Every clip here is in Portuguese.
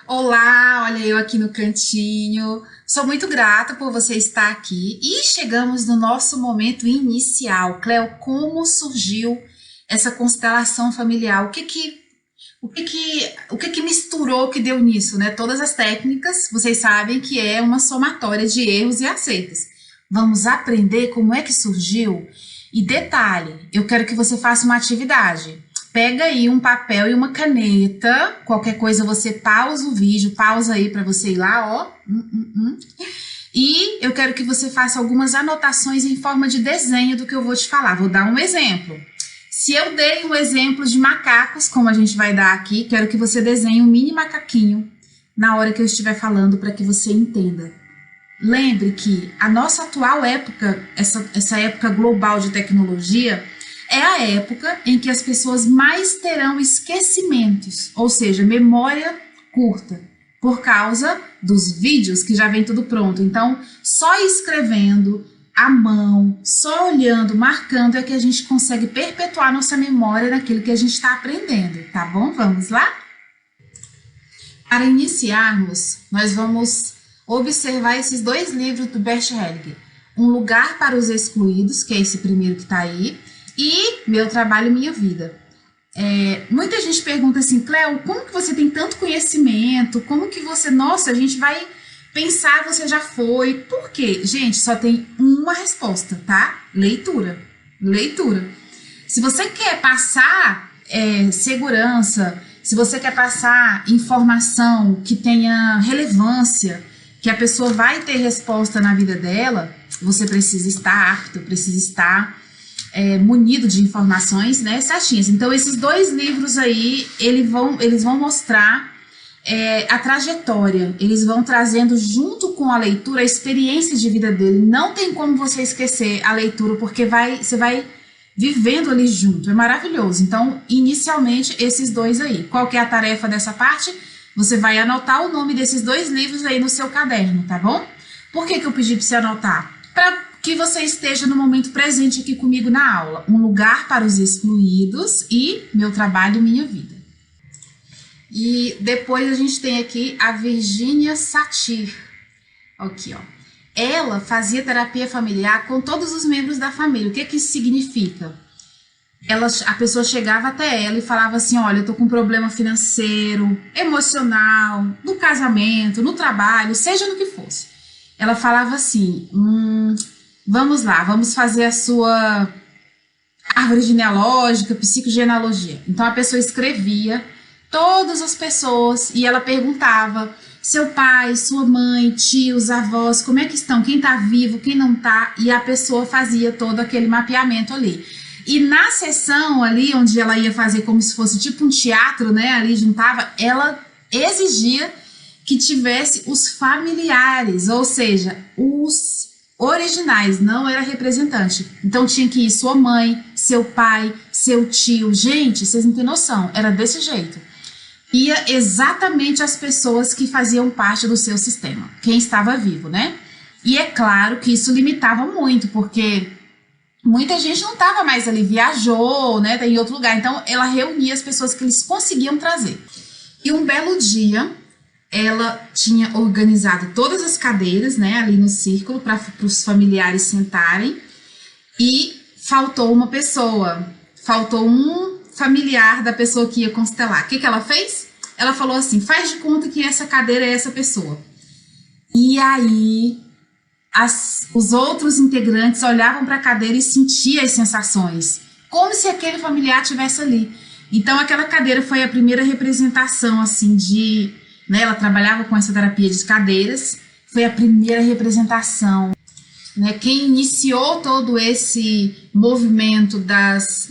Olá, olha eu aqui no cantinho. Sou muito grata por você estar aqui e chegamos no nosso momento inicial. Cleo, como surgiu essa constelação familiar? O que que misturou que deu nisso, né? Todas as técnicas, vocês sabem que é uma somatória de erros e acertos. Vamos aprender como é que surgiu? E detalhe, eu quero que você faça uma atividade. Pega aí um papel e uma caneta, qualquer coisa você pausa o vídeo, pausa aí para você ir lá, ó. E eu quero que você faça algumas anotações em forma de desenho do que eu vou te falar. Vou dar um exemplo. Se eu dei um exemplo de macacos, como a gente vai dar aqui, quero que você desenhe um mini macaquinho na hora que eu estiver falando para que você entenda. Lembre que a nossa atual época, essa época global de tecnologia, é a época em que as pessoas mais terão esquecimentos, ou seja, memória curta, por causa dos vídeos que já vem tudo pronto. Então, só escrevendo à mão, só olhando, marcando, é que a gente consegue perpetuar nossa memória naquilo que a gente está aprendendo, tá bom? Vamos lá? Para iniciarmos, nós vamos observar esses dois livros do Bert Hellinger. Um Lugar para os Excluídos, que é esse primeiro que está aí, e Meu Trabalho, Minha Vida. Muita gente pergunta assim, Cleo, como que você tem tanto conhecimento? Como que você... Nossa, a gente vai pensar, você já foi. Por quê? Gente, só tem uma resposta, tá? Leitura. Leitura. Se você quer passar segurança, se você quer passar informação que tenha relevância, que a pessoa vai ter resposta na vida dela, você precisa estar apto, precisa estar munido de informações, né, certinhas. Então, esses dois livros aí, eles vão mostrar a trajetória, eles vão trazendo junto com a leitura a experiência de vida dele. Não tem como você esquecer a leitura, porque você vai vivendo ali junto, é maravilhoso. Então, inicialmente, esses dois aí. Qual que é a tarefa dessa parte? Você vai anotar o nome desses dois livros aí no seu caderno, tá bom? Por que eu pedi para você anotar? Para que você esteja no momento presente aqui comigo na aula. Um Lugar para os Excluídos e Meu Trabalho, Minha Vida. E depois a gente tem aqui a Virginia Satir. Aqui, ó. Ela fazia terapia familiar com todos os membros da família. O que que isso significa? A pessoa chegava até ela e falava assim, olha, eu tô com um problema financeiro, emocional, no casamento, no trabalho, seja no que fosse. Ela falava assim, vamos lá, vamos fazer a sua árvore genealógica, psicogenealogia. Então a pessoa escrevia todas as pessoas e ela perguntava seu pai, sua mãe, tios, avós, como é que estão, quem tá vivo, quem não tá, e a pessoa fazia todo aquele mapeamento ali. E na sessão ali, onde ela ia fazer como se fosse tipo um teatro, né, ali juntava, ela exigia que tivesse os familiares, ou seja, os originais, não era representante. Então tinha que ir sua mãe, seu pai, seu tio. Gente, vocês não têm noção, era desse jeito. Ia exatamente as pessoas que faziam parte do seu sistema, quem estava vivo, né? E é claro que isso limitava muito, porque muita gente não estava mais ali, viajou, né, tá em outro lugar. Então ela reunia as pessoas que eles conseguiam trazer. E um belo dia ela tinha organizado todas as cadeiras, né, ali no círculo para os familiares sentarem, e faltou uma pessoa, faltou um familiar da pessoa que ia constelar. O que que ela fez? Ela falou assim, faz de conta que essa cadeira é essa pessoa. E aí os outros integrantes olhavam para a cadeira e sentiam as sensações, como se aquele familiar estivesse ali. Então aquela cadeira foi a primeira representação assim né, ela trabalhava com essa terapia de cadeiras, foi a primeira representação, né, quem iniciou todo esse movimento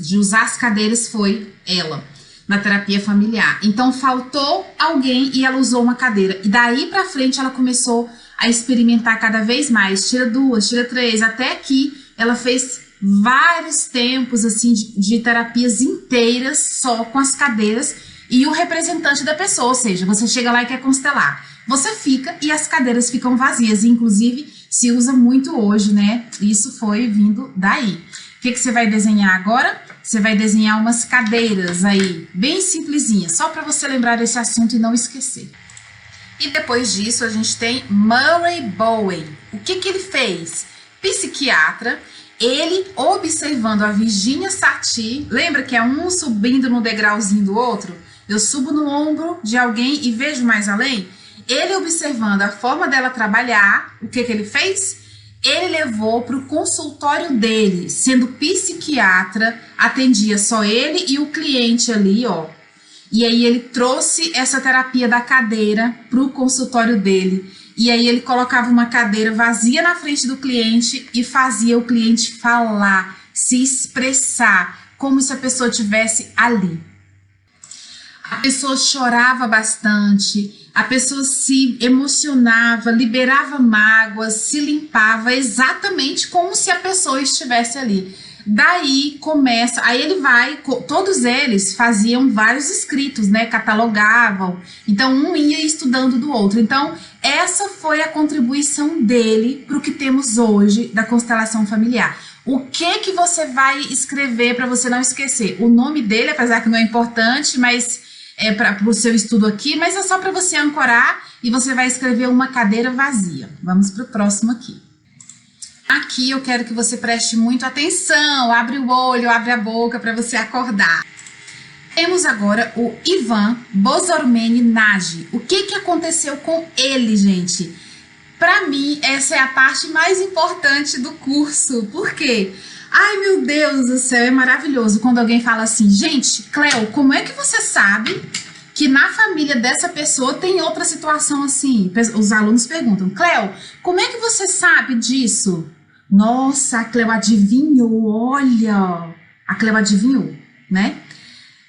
de usar as cadeiras foi ela, na terapia familiar. Então faltou alguém e ela usou uma cadeira, e daí para frente ela começou a experimentar cada vez mais, tira duas, tira três, até que ela fez vários tempos assim de terapias inteiras só com as cadeiras e o representante da pessoa, ou seja, você chega lá e quer constelar, você fica e as cadeiras ficam vazias, inclusive se usa muito hoje, né? Isso foi vindo daí. O que você vai desenhar agora? Você vai desenhar umas cadeiras aí, bem simplesinhas, só para você lembrar desse assunto e não esquecer. E depois disso a gente tem Murray Bowen. O que ele fez? Psiquiatra, ele observando a Virginia Satir, lembra que é um subindo no degrauzinho do outro? Eu subo no ombro de alguém e vejo mais além? Ele observando a forma dela trabalhar, o que ele fez? Ele levou para o consultório dele, sendo psiquiatra, atendia só ele e o cliente ali, ó. E aí ele trouxe essa terapia da cadeira para o consultório dele. E aí ele colocava uma cadeira vazia na frente do cliente e fazia o cliente falar, se expressar, como se a pessoa estivesse ali. A pessoa chorava bastante, a pessoa se emocionava, liberava mágoas, se limpava exatamente como se a pessoa estivesse ali. Daí começa, aí ele vai, todos eles faziam vários escritos, né, catalogavam, então um ia estudando do outro. Então essa foi a contribuição dele para o que temos hoje da constelação familiar. O que você vai escrever para você não esquecer? O nome dele, apesar que não é importante, mas é para o seu estudo aqui, mas é só para você ancorar e você vai escrever uma cadeira vazia. Vamos para o próximo aqui. Aqui eu quero que você preste muito atenção, abre o olho, abre a boca para você acordar. Temos agora o Ivan Bozormeni Nagy. O que aconteceu com ele, gente? Para mim, essa é a parte mais importante do curso. Por quê? Ai, meu Deus do céu, é maravilhoso quando alguém fala assim, gente, Cleo, como é que você sabe que na família dessa pessoa tem outra situação assim? Os alunos perguntam, Cleo, como é que você sabe disso? Nossa, a Cleo adivinhou, olha, a Cleo adivinhou, né?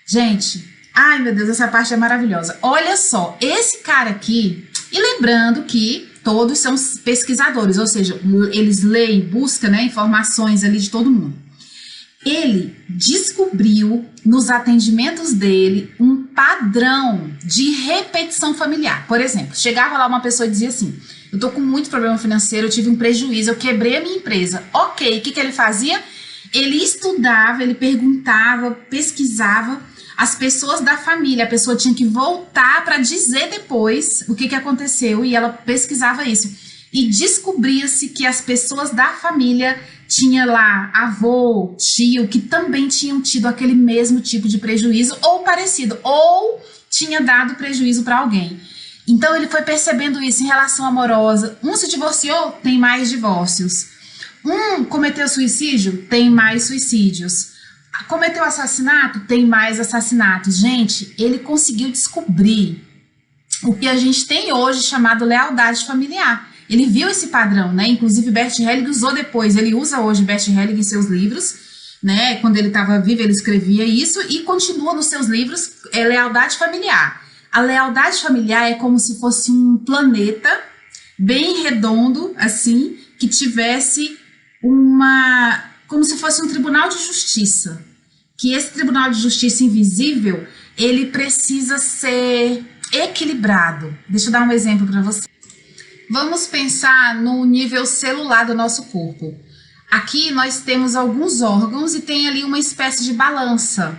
Gente, ai meu Deus, essa parte é maravilhosa. Olha só, esse cara aqui, e lembrando que todos são pesquisadores, ou seja, eles leem, buscam, né, informações ali de todo mundo. Ele descobriu nos atendimentos dele um padrão de repetição familiar. Por exemplo, chegava lá uma pessoa e dizia assim, eu tô com muito problema financeiro, eu tive um prejuízo, eu quebrei a minha empresa. Ok, o que ele fazia? Ele estudava, ele perguntava, pesquisava as pessoas da família, a pessoa tinha que voltar para dizer depois o que aconteceu e ela pesquisava isso. E descobria-se que as pessoas da família tinha lá avô, tio, que também tinham tido aquele mesmo tipo de prejuízo ou parecido, ou tinha dado prejuízo para alguém. Então ele foi percebendo isso em relação amorosa. Um se divorciou, tem mais divórcios. Um cometeu suicídio, tem mais suicídios. Cometeu assassinato, tem mais assassinatos. Gente, ele conseguiu descobrir o que a gente tem hoje chamado lealdade familiar. Ele viu esse padrão, né? Inclusive Bert Helling usou depois, ele usa hoje Bert Helling em seus livros, né? Quando ele estava vivo, ele escrevia isso e continua nos seus livros, lealdade familiar. A lealdade familiar é como se fosse um planeta bem redondo, assim, que tivesse como se fosse um tribunal de justiça. Que esse tribunal de justiça invisível, ele precisa ser equilibrado. Deixa eu dar um exemplo para você. Vamos pensar no nível celular do nosso corpo. Aqui nós temos alguns órgãos e tem ali uma espécie de balança.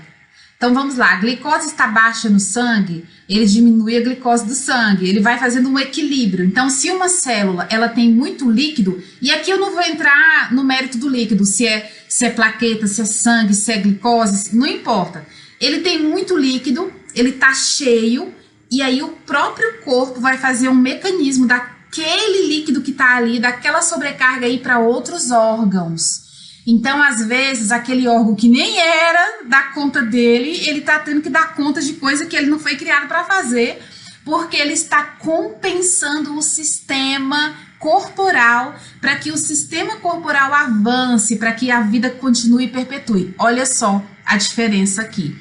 Então vamos lá, a glicose está baixa no sangue, ele diminui a glicose do sangue, ele vai fazendo um equilíbrio. Então se uma célula ela tem muito líquido, e aqui eu não vou entrar no mérito do líquido, se é plaqueta, se é sangue, se é glicose, não importa. Ele tem muito líquido, ele está cheio, e aí o próprio corpo vai fazer um mecanismo daquele líquido que está ali, daquela sobrecarga aí para outros órgãos. Então, às vezes, aquele órgão que nem era da conta dele, ele está tendo que dar conta de coisa que ele não foi criado para fazer, porque ele está compensando o sistema corporal para que o sistema corporal avance, para que a vida continue e perpetue. Olha só a diferença aqui.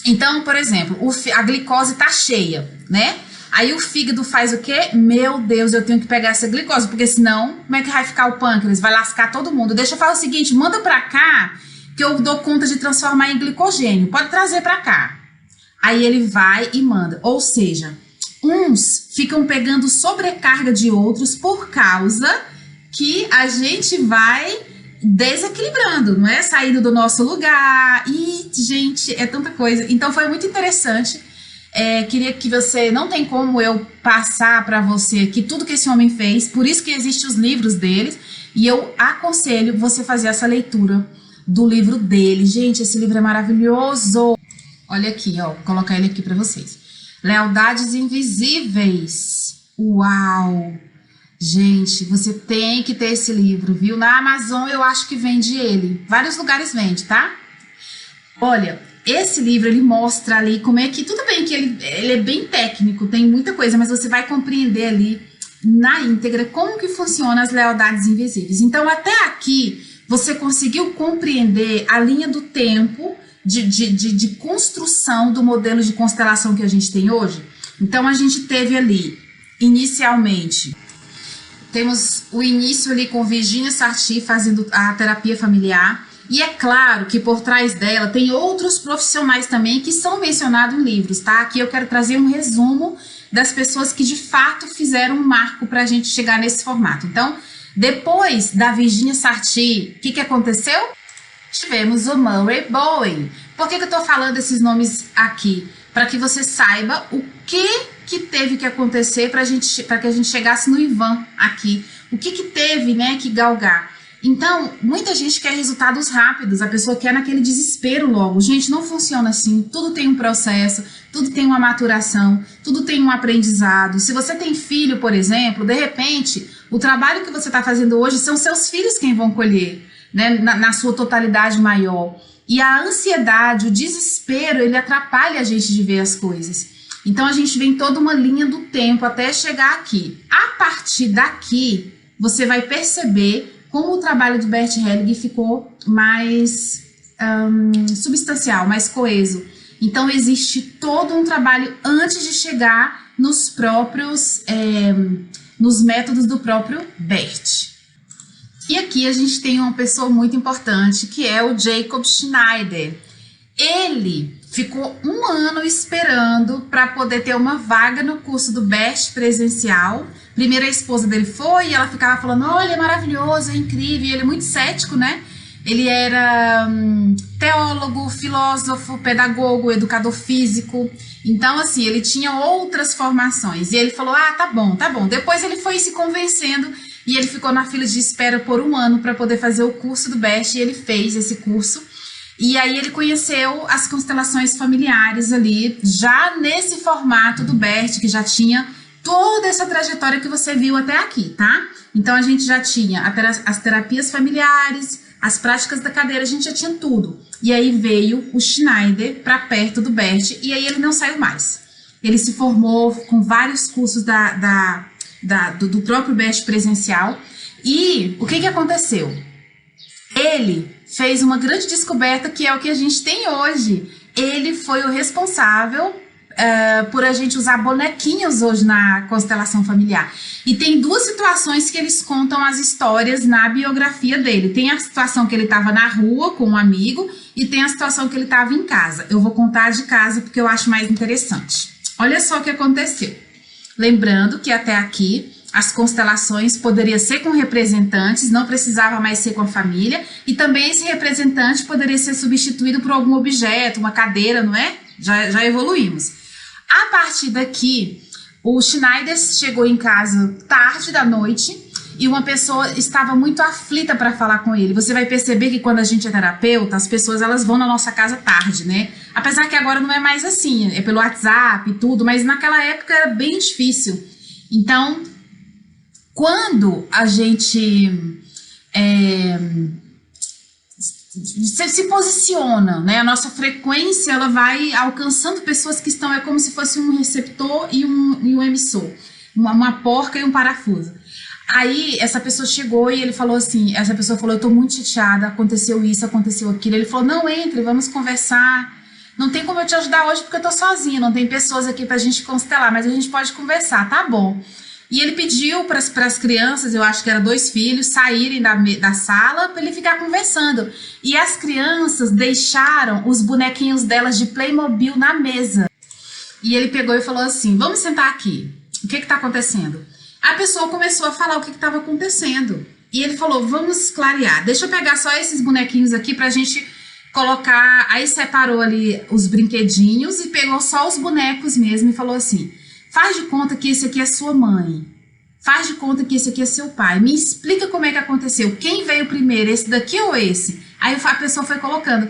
Então, por exemplo, a glicose está cheia, né? Aí o fígado faz o quê? Meu Deus, eu tenho que pegar essa glicose, porque senão, como é que vai ficar o pâncreas? Vai lascar todo mundo. Deixa eu falar o seguinte, manda pra cá, que eu dou conta de transformar em glicogênio. Pode trazer pra cá. Aí ele vai e manda. Ou seja, uns ficam pegando sobrecarga de outros por causa que a gente vai desequilibrando, não é? Saindo do nosso lugar. E, gente, é tanta coisa. Então foi muito interessante Queria que você, não tem como eu passar para você aqui tudo que esse homem fez, por isso que existem os livros deles, e eu aconselho você fazer essa leitura do livro dele. Gente, esse livro é maravilhoso. Olha aqui, ó, vou colocar ele aqui para vocês. Lealdades Invisíveis. Uau! Gente, você tem que ter esse livro, viu? Na Amazon eu acho que vende ele. Vários lugares vende, tá? Olha, esse livro ele mostra ali como é que... Tudo bem que ele é bem técnico, tem muita coisa, mas você vai compreender ali na íntegra como que funciona as lealdades invisíveis. Então, até aqui, você conseguiu compreender a linha do tempo de construção do modelo de constelação que a gente tem hoje? Então, a gente teve ali, inicialmente... Temos o início ali com Virginia Satir fazendo a terapia familiar. E é claro que por trás dela tem outros profissionais também que são mencionados em livros, tá? Aqui eu quero trazer um resumo das pessoas que de fato fizeram um marco para a gente chegar nesse formato. Então, depois da Virginia Satir, o que aconteceu? Tivemos o Murray Bowen. Por que eu tô falando esses nomes aqui? Para que você saiba o que teve que acontecer para que a gente chegasse no Ivan aqui. O que teve, né, que galgar. Então, muita gente quer resultados rápidos, a pessoa quer naquele desespero logo. Gente, não funciona assim, tudo tem um processo, tudo tem uma maturação, tudo tem um aprendizado. Se você tem filho, por exemplo, de repente, o trabalho que você está fazendo hoje são seus filhos quem vão colher, né, na sua totalidade maior. E a ansiedade, o desespero, ele atrapalha a gente de ver as coisas. Então, a gente vem toda uma linha do tempo até chegar aqui. A partir daqui, você vai perceber como o trabalho do Bert Helling ficou mais substancial, mais coeso. Então, existe todo um trabalho antes de chegar nos próprios, nos métodos do próprio Bert. E aqui a gente tem uma pessoa muito importante, que é o Jacob Schneider. Ele ficou 1 ano esperando para poder ter uma vaga no curso do Bert presencial. Primeiro a esposa dele foi e ela ficava falando, olha, é maravilhoso, é incrível. E ele é muito cético, né? Ele era teólogo, filósofo, pedagogo, educador físico. Então, assim, ele tinha outras formações. E ele falou, tá bom, tá bom. Depois ele foi se convencendo e ele ficou na fila de espera por 1 ano para poder fazer o curso do Bert. E ele fez esse curso. E aí ele conheceu as constelações familiares ali, já nesse formato do Bert, que já tinha toda essa trajetória que você viu até aqui, tá? Então a gente já tinha as terapias familiares, as práticas da cadeira, a gente já tinha tudo. E aí veio o Schneider para perto do Bert, e aí ele não saiu mais. Ele se formou com vários cursos do próprio Bert presencial. E o que aconteceu? Ele fez uma grande descoberta, que é o que a gente tem hoje. Ele foi o responsável por a gente usar bonequinhos hoje na constelação familiar. E tem 2 situações que eles contam as histórias na biografia dele. Tem a situação que ele estava na rua com um amigo e tem a situação que ele estava em casa. Eu vou contar de casa porque eu acho mais interessante. Olha só o que aconteceu. Lembrando que até aqui as constelações poderia ser com representantes, não precisava mais ser com a família, e também esse representante poderia ser substituído por algum objeto, uma cadeira, não é? Já evoluímos. A partir daqui, o Schneider chegou em casa tarde da noite e uma pessoa estava muito aflita para falar com ele. Você vai perceber que quando a gente é terapeuta, as pessoas elas vão na nossa casa tarde, né? Apesar que agora não é mais assim, é pelo WhatsApp e tudo, mas naquela época era bem difícil. Então, quando a gente se posiciona, né? A nossa frequência ela vai alcançando pessoas que estão, é como se fosse um receptor e um emissor, uma porca e um parafuso. Aí essa pessoa chegou e ele falou assim, essa pessoa falou, eu tô muito chateada, aconteceu isso, aconteceu aquilo. Ele falou, não, entre, vamos conversar. Não tem como eu te ajudar hoje porque eu tô sozinha, não tem pessoas aqui pra gente constelar, mas a gente pode conversar, tá bom. E ele pediu para as crianças, eu acho que eram 2 filhos, saírem da sala para ele ficar conversando. E as crianças deixaram os bonequinhos delas de Playmobil na mesa. E ele pegou e falou assim, vamos sentar aqui. O que está acontecendo? A pessoa começou a falar o que estava acontecendo. E ele falou, vamos clarear. Deixa eu pegar só esses bonequinhos aqui para a gente colocar, aí separou ali os brinquedinhos e pegou só os bonecos mesmo e falou assim: faz de conta que esse aqui é sua mãe, faz de conta que esse aqui é seu pai, me explica como é que aconteceu, quem veio primeiro, esse daqui ou esse? Aí a pessoa foi colocando.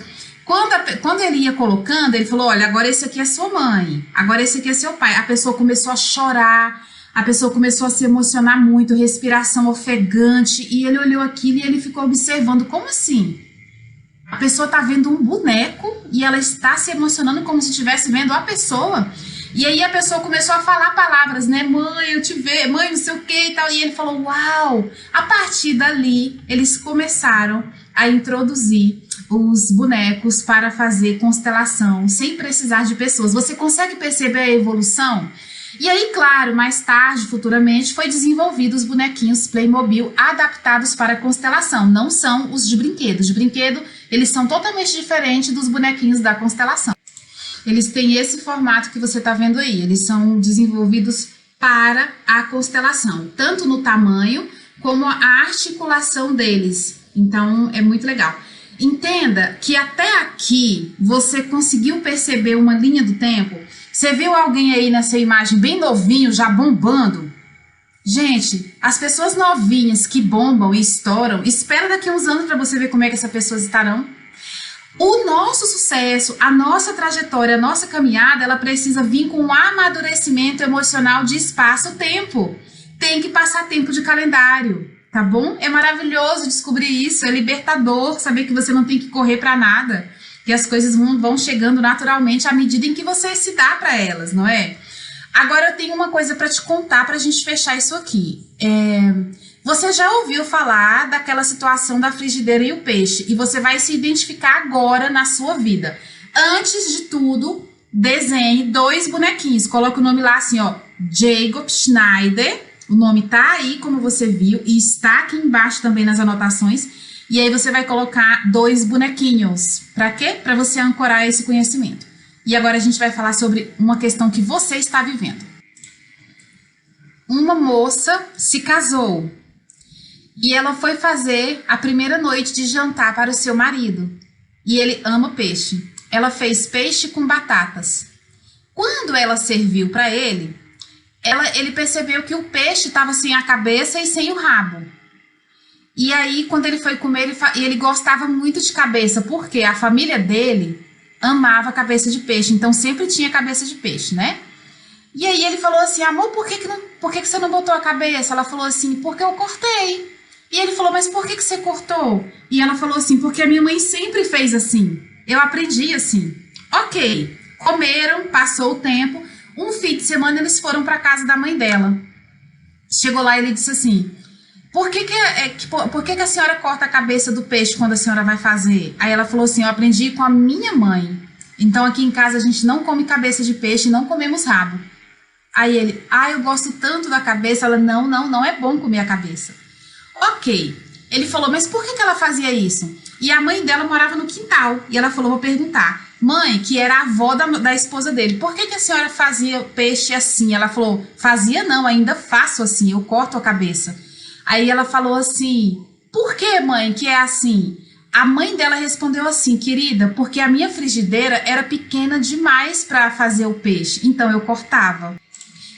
Quando ele ia colocando, ele falou: olha, agora esse aqui é sua mãe, agora esse aqui é seu pai. A pessoa começou a chorar, a pessoa começou a se emocionar muito, respiração ofegante, e ele olhou aquilo e ele ficou observando: como assim? A pessoa está vendo um boneco e ela está se emocionando como se estivesse vendo a pessoa. E aí a pessoa começou a falar palavras, né? Mãe, eu te vejo, mãe, não sei o que e tal. E ele falou: uau! A partir dali, eles começaram a introduzir os bonecos para fazer constelação, sem precisar de pessoas. Você consegue perceber a evolução? E aí, claro, mais tarde, futuramente, foi desenvolvido os bonequinhos Playmobil adaptados para constelação. Não são os de brinquedo. Os de brinquedo, eles são totalmente diferentes dos bonequinhos da constelação. Eles têm esse formato que você está vendo aí. Eles são desenvolvidos para a constelação, tanto no tamanho como a articulação deles. Então, é muito legal. Entenda que até aqui você conseguiu perceber uma linha do tempo. Você viu alguém aí nessa imagem bem novinho, já bombando? Gente, as pessoas novinhas que bombam e estouram, espera daqui a uns anos para você ver como é que essas pessoas estarão. O nosso sucesso, a nossa trajetória, a nossa caminhada, ela precisa vir com um amadurecimento emocional de espaço-tempo. Tem que passar tempo de calendário, tá bom? É maravilhoso descobrir isso, é libertador saber que você não tem que correr para nada, que as coisas vão chegando naturalmente à medida em que você se dá para elas, não é? Agora eu tenho uma coisa para te contar para a gente fechar isso aqui. Você já ouviu falar daquela situação da frigideira e o peixe, e você vai se identificar agora na sua vida. Antes de tudo, desenhe 2 bonequinhos. Coloque o nome lá assim, ó, Jacob Schneider. O nome tá aí, como você viu, e está aqui embaixo também nas anotações. E aí você vai colocar 2 bonequinhos. Para quê? Para você ancorar esse conhecimento. E agora a gente vai falar sobre uma questão que você está vivendo. Uma moça se casou e ela foi fazer a primeira noite de jantar para o seu marido. E ele ama peixe. Ela fez peixe com batatas. Quando ela serviu para ele, ele percebeu que o peixe estava sem a cabeça e sem o rabo. E aí, quando ele foi comer, ele gostava muito de cabeça, porque a família dele amava cabeça de peixe, então sempre tinha cabeça de peixe, né? E aí ele falou assim: amor, por que você não botou a cabeça? Ela falou assim: porque eu cortei. E ele falou: mas por que você cortou? E ela falou assim: porque a minha mãe sempre fez assim, eu aprendi assim. Ok, comeram, passou o tempo, um fim de semana eles foram para casa da mãe dela. Chegou lá e ele disse assim: por que a senhora corta a cabeça do peixe quando a senhora vai fazer? Aí ela falou assim: eu aprendi com a minha mãe. Então aqui em casa a gente não come cabeça de peixe e não comemos rabo. Aí ele: eu gosto tanto da cabeça. Ela: não é bom comer a cabeça. Ok. Ele falou: mas por que ela fazia isso? E a mãe dela morava no quintal. E ela falou: vou perguntar. Mãe, que era a avó da esposa dele, por que a senhora fazia peixe assim? Ela falou: fazia não, ainda faço assim, eu corto a cabeça. Aí ela falou assim: por que, mãe, que é assim? A mãe dela respondeu assim: querida, porque a minha frigideira era pequena demais para fazer o peixe, então eu cortava.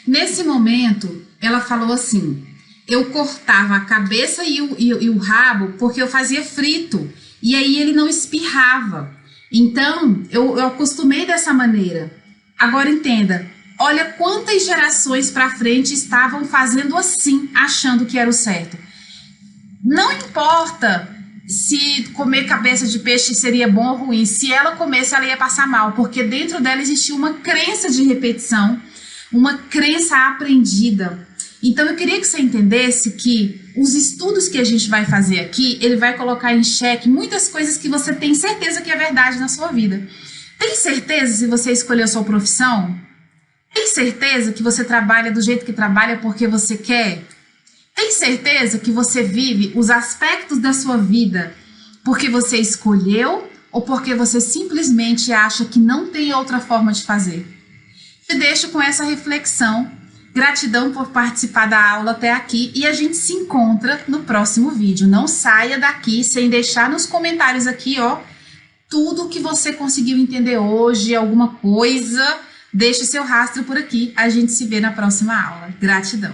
Nesse momento, ela falou assim: eu cortava a cabeça e o rabo porque eu fazia frito, e aí ele não espirrava. Então, eu acostumei dessa maneira. Agora entenda, olha quantas gerações para frente estavam fazendo assim, achando que era o certo. Não importa se comer cabeça de peixe seria bom ou ruim. Se ela comesse, ela ia passar mal, porque dentro dela existia uma crença de repetição, uma crença aprendida. Então eu queria que você entendesse que os estudos que a gente vai fazer aqui, ele vai colocar em xeque muitas coisas que você tem certeza que é verdade na sua vida. Tem certeza se você escolheu sua profissão? Tem certeza que você trabalha do jeito que trabalha porque você quer? Tem certeza que você vive os aspectos da sua vida porque você escolheu ou porque você simplesmente acha que não tem outra forma de fazer? Te deixo com essa reflexão. Gratidão por participar da aula até aqui e a gente se encontra no próximo vídeo. Não saia daqui sem deixar nos comentários aqui, ó, tudo que você conseguiu entender hoje, alguma coisa, deixe seu rastro por aqui. A gente se vê na próxima aula. Gratidão.